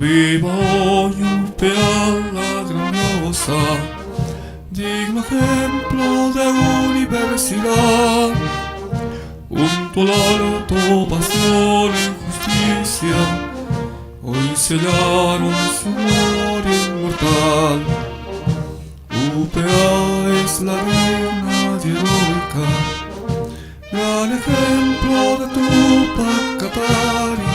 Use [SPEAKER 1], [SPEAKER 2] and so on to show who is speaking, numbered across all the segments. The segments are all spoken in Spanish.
[SPEAKER 1] Viva hoy UPA la grandiosa, digno ejemplo de universidad. Junto al alto pasión y justicia, hoy se hallaron su gloria inmortal. UPA es la reina de heroica, gran ejemplo de Tupac Katari,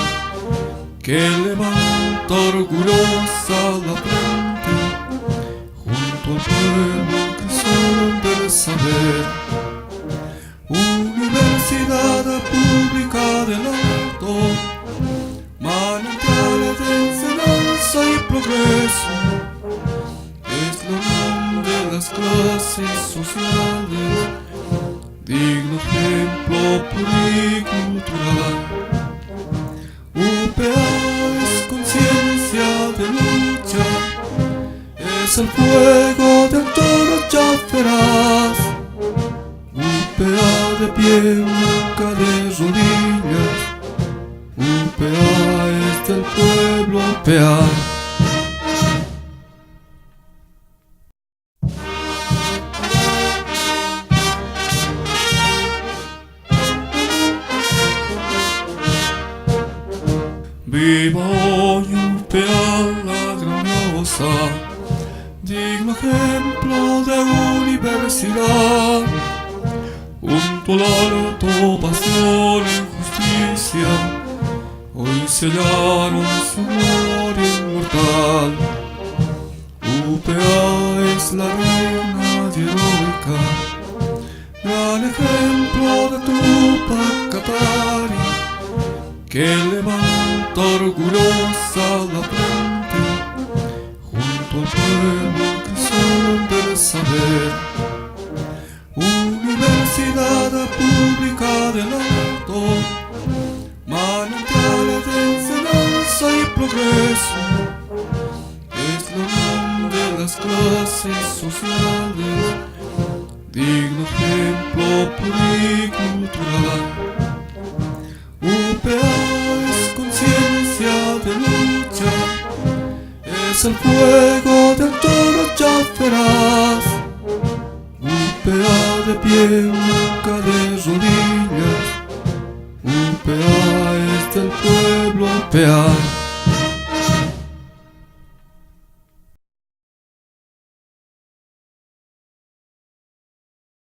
[SPEAKER 1] que levanta orgullosa la frente junto al pueblo que son del saber. Universidad pública del alto, manantiales de enseñanza y progreso, es la unión de las clases sociales, digno ejemplo pluricultural. UPA es conciencia de lucha, es el fuego de antorcha feraz. UPA de pie, nunca de rodillas, UPA es del pueblo UPA. Viva hoy UPA la grandiosa, digno ejemplo de universidad. Junto al alto pasión y justicia, hoy se hallaron su gloria inmortal. UPA es la reina de heroica, gran ejemplo de Tupac Katari, que levanta orgullosa la frente junto al pueblo que son del saber. Universidad pública del alto, manantiales de enseñanza y progreso, es la unión de las clases sociales, digno ejemplo pluricultural. UPA es conciencia de lucha, es el fuego de antorcha feraz. UPA de pie, nunca de